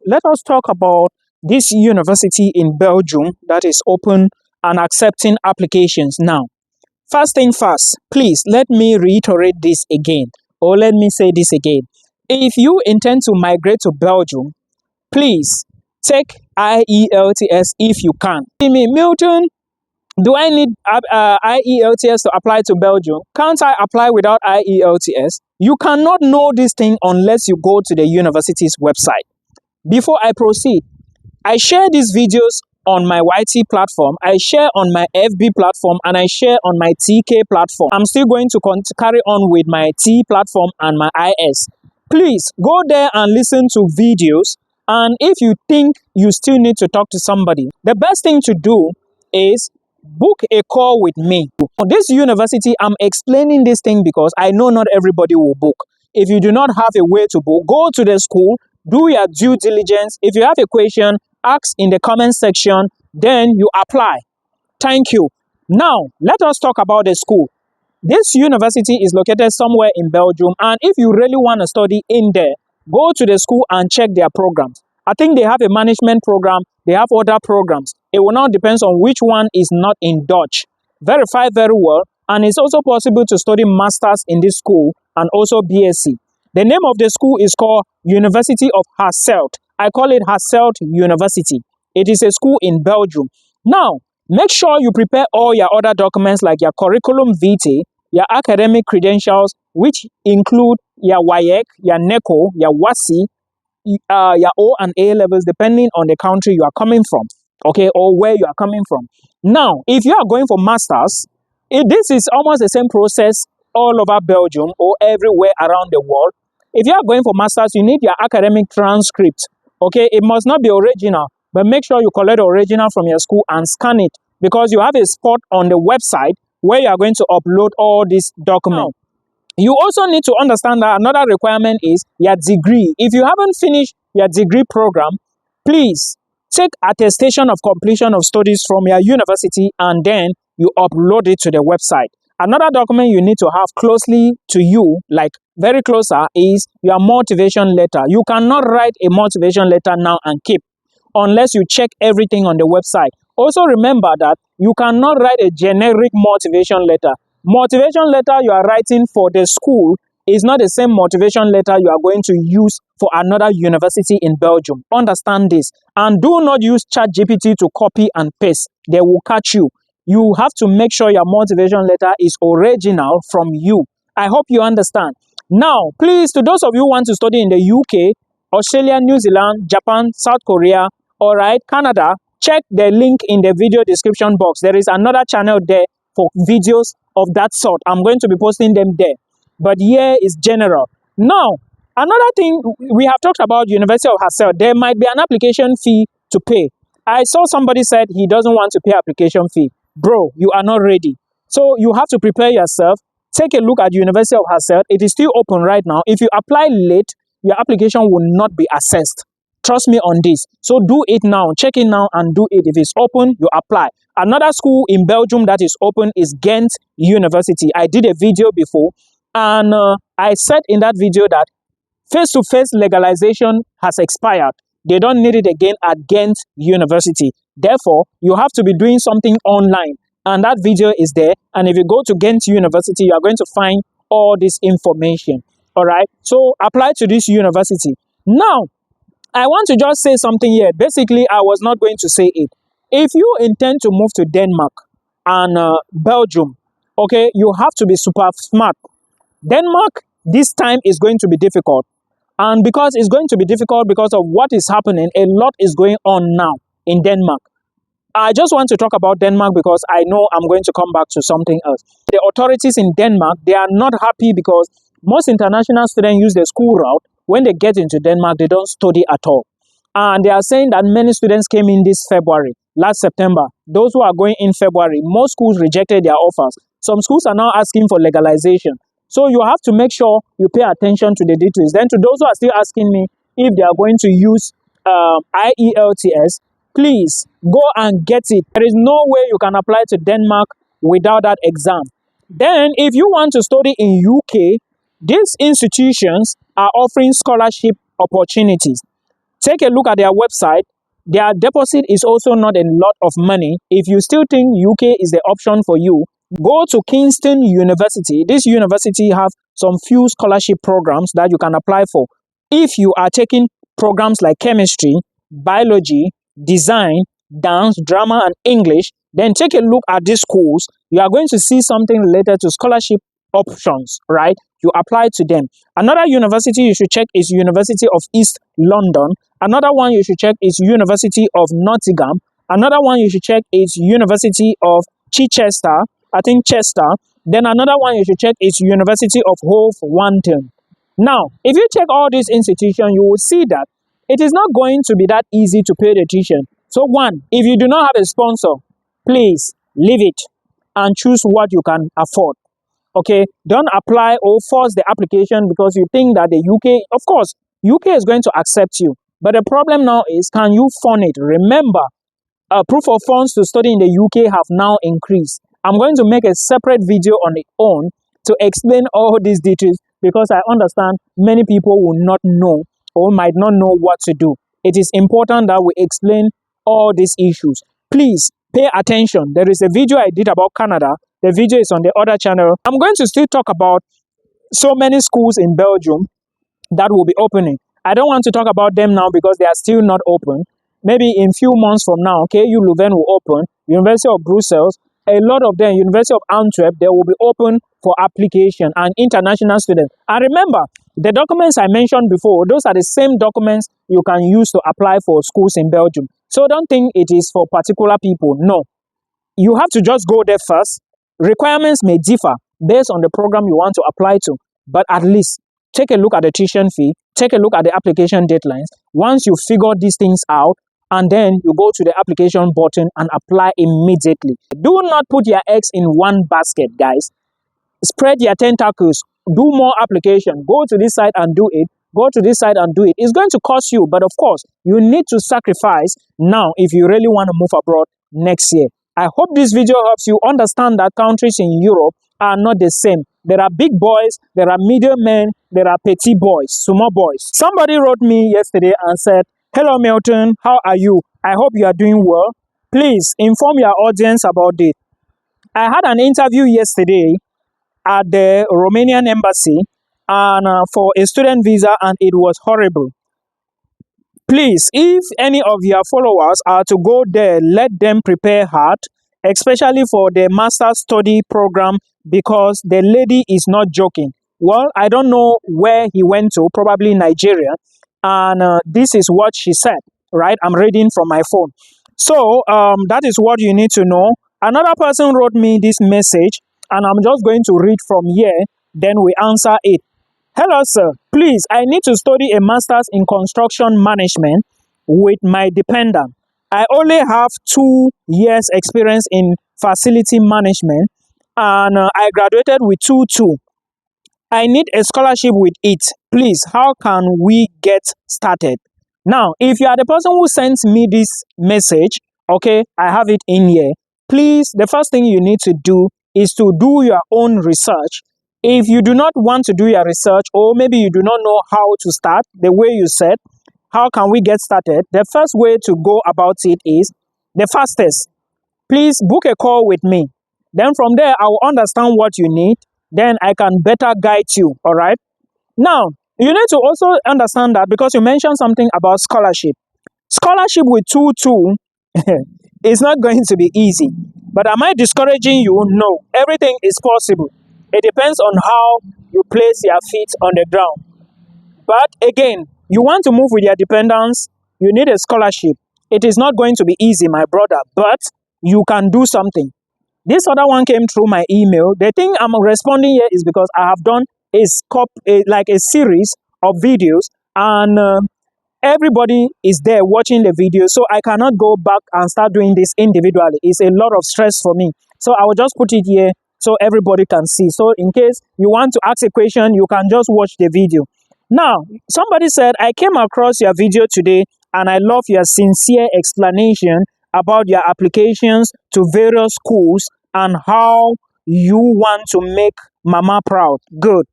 let us talk about this university in Belgium that is open and accepting applications now. First thing first, please let me reiterate this again, or let me say this again. If you intend to migrate to Belgium, please take IELTS if you can. Milton, do I need IELTS to apply to Belgium? Can't I apply without IELTS? You cannot know this thing unless you go to the university's website. Before I proceed, I share these videos on my YT platform, I share on my FB platform, and I share on my TK platform. I'm still going to carry on with my T platform and my IS. Please go there and listen to videos. And if you think you still need to talk to somebody, the best thing to do is book a call with me. This university, I'm explaining this thing because I know not everybody will book. If you do not have a way to book, go to the school, do your due diligence. If you have a question, ask in the comment section, then you apply. Thank you. Now, let us talk about the school. This university is located somewhere in Belgium, and if you really want to study in there, go to the school and check their programs. I think they have a management program, they have other programs. It will now depend on which one is not in Dutch. Verify very well, and it's also possible to study masters in this school and also BSc. The name of the school is called University of Hasselt. I call it Hasselt University. It is a school in Belgium. Now, make sure you prepare all your other documents like your curriculum vitae, your academic credentials, which include your WAEC, your NECO, your WASI, your O and A levels, depending on the country you are coming from, okay, or where you are coming from. Now, if you are going for masters, this is almost the same process all over Belgium or everywhere around the world. If you are going for masters, you need your academic transcript, okay? It must not be original, but make sure you collect the original from your school and scan it, because you have a spot on the website where you are going to upload all these documents. You also need to understand that another requirement is your degree. If you haven't finished your degree program, please take attestation of completion of studies from your university and then you upload it to the website. Another document you need to have closely to you, like very closer, is your motivation letter. You cannot write a motivation letter now and keep unless you check everything on the website. Also remember that you cannot write a generic motivation letter. Motivation letter you are writing for the school is not the same motivation letter you are going to use for another university in Belgium. Understand this. And do not use ChatGPT to copy and paste. They will catch you. You have to make sure your motivation letter is original from you. I hope you understand. Now, please, to those of you who want to study in the UK, Australia, New Zealand, Japan, South Korea, all right, Canada, check the link in the video description box. There is another channel there for videos of that sort. I'm going to be posting them there. But here is general. Now, another thing, we have talked about University of Hasselt. There might be an application fee to pay. I saw somebody said he doesn't want to pay application fee. Bro, you are not ready. So you have to prepare yourself. Take a look at University of Hasselt. It is still open right now. If you apply late, your application will not be assessed. Trust me on this. So do it now. Check it now and do it. If it's open, you apply. Another school in Belgium that is open is Gent University. I did a video before and I said in that video that face-to-face legalization has expired. They don't need it again at Gent University. Therefore, you have to be doing something online. And that video is there. And if you go to Gent University, you are going to find all this information. All right. So apply to this university. Now, I want to just say something here. Basically, I was not going to say it. If you intend to move to Denmark and Belgium, okay, you have to be super smart. Denmark, this time is going to be difficult. And because it's going to be difficult because of what is happening, a lot is going on now in Denmark. I just want to talk about Denmark because I know I'm going to come back to something else. The authorities in Denmark, they are not happy because most international students use the school route. When they get into Denmark, they don't study at all. And they are saying that many students came in this February, last September. Those who are going in February, most schools rejected their offers. Some schools are now asking for legalization. So you have to make sure you pay attention to the details. Then to those who are still asking me if they are going to use IELTS, please go and get it. There is no way you can apply to Denmark without that exam. Then if you want to study in UK, these institutions are offering scholarship opportunities. Take a look at their website. Their deposit is also not a lot of money. If you still think UK is the option for you, go to Kingston University. This university have some few scholarship programs that you can apply for. If you are taking programs like chemistry, biology, design, dance, drama, and English, then take a look at these schools. You are going to see something related to scholarship options, right? You apply to them. Another university you should check is University of East London. Another one you should check is University of Nottingham. Another one you should check is University of Chichester, I think Chester. Then another one you should check is University of Hove Wanton. Now, if you check all these institutions, you will see that it is not going to be that easy to pay the tuition. So one, if you do not have a sponsor, please leave it and choose what you can afford. Okay, don't apply or force the application because you think that the UK, of course, UK is going to accept you. But the problem now is, can you fund it? Remember, proof of funds to study in the UK have now increased. I'm going to make a separate video on its own to explain all these details because I understand many people will not know or might not know what to do. It is important that we explain all these issues. Please pay attention. There is a video I did about Canada. The video is on the other channel. I'm going to still talk about so many schools in Belgium that will be opening. I don't want to talk about them now because they are still not open. Maybe in few months from now, KU Leuven will open, University of Brussels, a lot of them, University of Antwerp, they will be open for application and international students. And remember, the documents I mentioned before, those are the same documents you can use to apply for schools in Belgium. So don't think it is for particular people. No. You have to just go there first. Requirements may differ based on the program you want to apply to, but at least take a look at the tuition fee, take a look at the application deadlines. Once you figure these things out, and then you go to the application button and apply immediately. Do not put your eggs in one basket, guys. Spread your tentacles. Do more application. Go to this side and do it. Go to this side and do it. It's going to cost you, but of course, you need to sacrifice now if you really want to move abroad next year. I hope this video helps you understand that countries in Europe are not the same. There are big boys, there are medium men, there are petite boys, small boys. Somebody wrote me yesterday and said, "Hello Milton, how are you? I hope you are doing well. Please inform your audience about it." I had an interview yesterday at the Romanian embassy and for a student visa, and it was horrible. Please, if any of your followers are to go there, let them prepare hard, especially for the master study program, because the lady is not joking. Well, I don't know where he went to, probably Nigeria, and this is what she said, right? I'm reading from my phone. So that is what you need to know. Another person wrote me this message, and I'm just going to read from here, then we answer it. "Hello, sir. Please, I need to study a master's in construction management with my dependent. I only have 2 years experience in facility management, and I graduated with 2.2. I need a scholarship with it. Please, how can we get started?" Now, if you are the person who sends me this message, okay, I have it in here. Please, the first thing you need to do is to do your own research. If you do not want to do your research, or maybe you do not know how to start, the way you said, how can we get started? The first way to go about it is the fastest. Please book a call with me. Then from there, I will understand what you need. Then I can better guide you, all right? Now, you need to also understand that because you mentioned something about scholarship. Scholarship with 2.2 is not going to be easy. But am I discouraging you? No. Everything is possible. It depends on how you place your feet on the ground. But again, you want to move with your dependents, you need a scholarship. It is not going to be easy, my brother, but you can do something. This other one came through my email. The thing I'm responding here is because I have done like a series of videos, and everybody is there watching the video, so I cannot go back and start doing this individually. It's a lot of stress for me. So I will just put it here so everybody can see. So in case you want to ask a question, you can just watch the video. Now, somebody said, "I came across your video today and I love your sincere explanation about your applications to various schools and how you want to make mama proud." Good.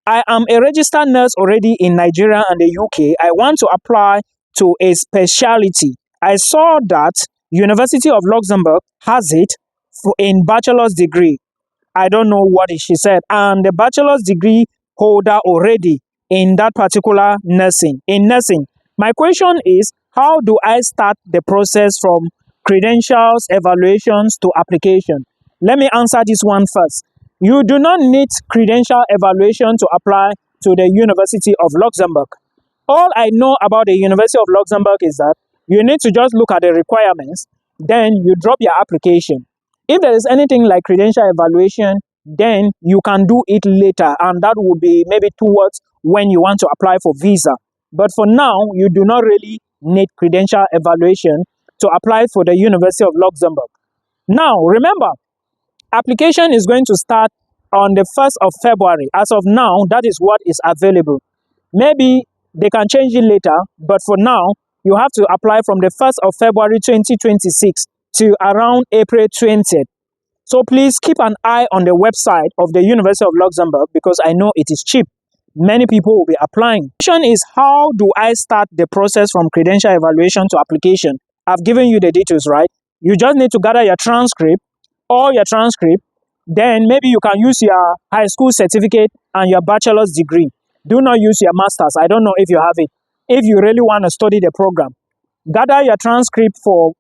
"I am a registered nurse already in Nigeria and the UK. I want to apply to a specialty. I saw that University of Luxembourg has it in bachelor's degree. I don't know what she said. And the bachelor's degree holder already in that particular nursing. In nursing, my question is, how do I start the process from credentials, evaluations to application? Let me answer this one first. You do not need credential evaluation to apply to the University of Luxembourg. All I know about the University of Luxembourg is that you need to just look at the requirements, then you drop your application. If there is anything like credential evaluation, then you can do it later, and that will be maybe towards when you want to apply for visa. But for now, you do not really need credential evaluation to apply for the University of Luxembourg. Now, remember, application is going to start on the 1st of February. As of now, that is what is available. Maybe they can change it later, but for now, you have to apply from the 1st of February 2026 to around April 20th. So please keep an eye on the website of the University of Luxembourg, because I know it is cheap. Many people will be applying. The question is, how do I start the process from credential evaluation to application? I've given you the details, right? You just need to gather your transcript, all your transcript. Then maybe you can use your high school certificate and your bachelor's degree. Do not use your master's. I don't know if you have it. If you really want to study the program, gather your transcript for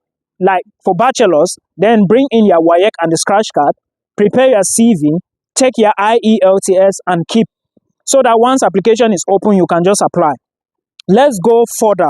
bachelor's, then bring in your WAEC and the scratch card, prepare your CV, take your IELTS and keep, so that once application is open, you can just apply. Let's go further.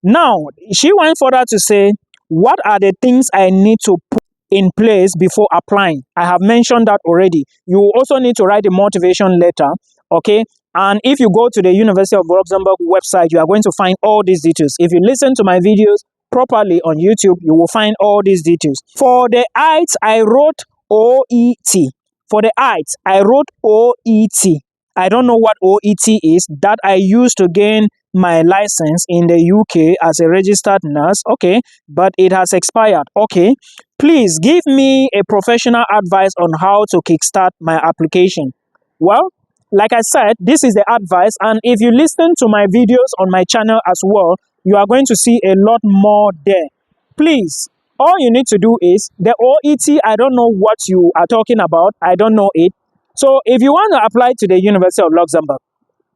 Now, she went further to say, what are the things I need to put in place before applying? I have mentioned that already. You also need to write a motivation letter, okay? And if you go to the University of Luxembourg website, you are going to find all these details. If you listen to my videos properly on YouTube, you will find all these details. For the IELTS, I wrote OET. For the IELTS, I wrote OET. I don't know what OET is. That I used to gain my license in the UK as a registered nurse. Okay, but it has expired. Okay, please give me a professional advice on how to kickstart my application. Well, like I said, this is the advice, and if you listen to my videos on my channel as well, you are going to see a lot more there. Please, all you need to do is the OET. I don't know what you are talking about. I don't know it. So if you want to apply to the University of Luxembourg,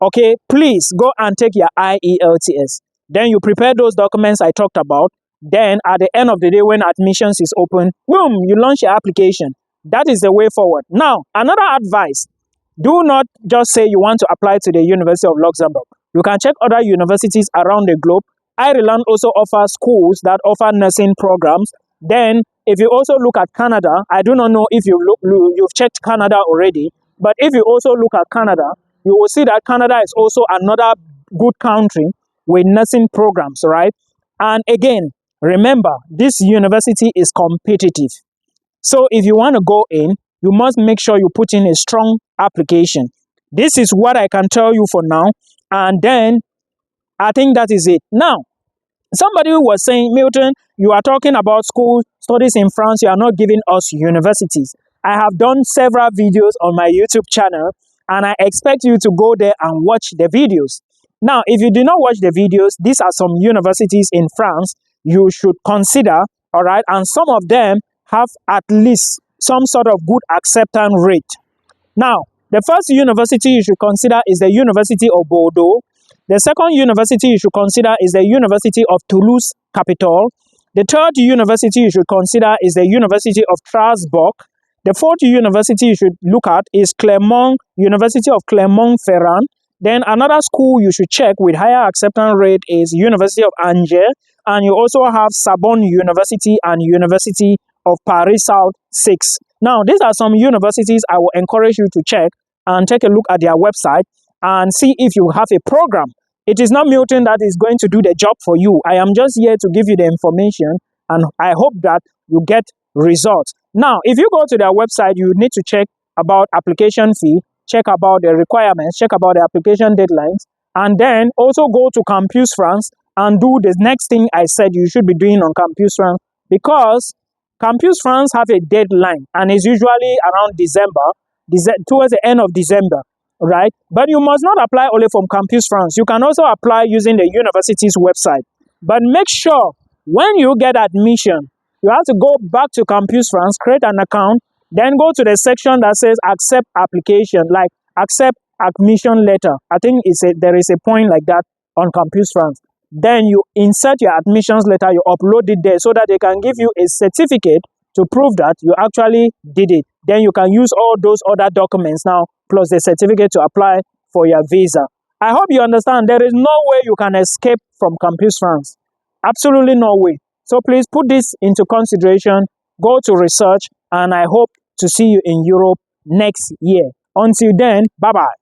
okay, please go and take your IELTS. Then you prepare those documents I talked about. Then at the end of the day, when admissions is open, boom, you launch your application. That is the way forward. Now, another advice. Do not just say you want to apply to the University of Luxembourg. You can check other universities around the globe. Ireland also offers schools that offer nursing programs. Then, if you also look at Canada, I do not know if you've checked Canada already, but if you also look at Canada, you will see that Canada is also another good country with nursing programs, right? And again, remember, this university is competitive. So if you want to go in, you must make sure you put in a strong application. This is what I can tell you for now. And then I think that is it. Now, somebody was saying, Milton, you are talking about school studies in France. You are not giving us universities. I have done several videos on my YouTube channel, and I expect you to go there and watch the videos. Now, if you do not watch the videos, these are some universities in France you should consider, all right? And some of them have at least some sort of good acceptance rate. Now, the first university you should consider is the University of Bordeaux. The second university you should consider is the University of Toulouse Capital. The third university you should consider is the University of Strasbourg. The fourth university you should look at is University of Clermont-Ferrand. Then another school you should check with higher acceptance rate is University of Angers. And you also have Sorbonne University and University of Paris South 6. Now, these are some universities I will encourage you to check and take a look at their website and see if you have a program. It is not Milton that is going to do the job for you. I am just here to give you the information, and I hope that you get results. Now, if you go to their website, you need to check about application fee, check about the requirements, check about the application deadlines, and then also go to Campus France and do the next thing I said you should be doing on Campus France, because Campus France have a deadline, and it's usually around December, towards the end of December, right? But you must not apply only from Campus France. You can also apply using the university's website. But make sure when you get admission, you have to go back to Campus France, create an account, then go to the section that says accept application, like accept admission letter. I think there is a point like that on Campus France. Then you insert your admissions letter, you upload it there so that they can give you a certificate to prove that you actually did it. Then you can use all those other documents now, plus the certificate to apply for your visa. I hope you understand there is no way you can escape from Campus France. Absolutely no way. So please put this into consideration, go to research, and I hope to see you in Europe next year. Until then, bye-bye.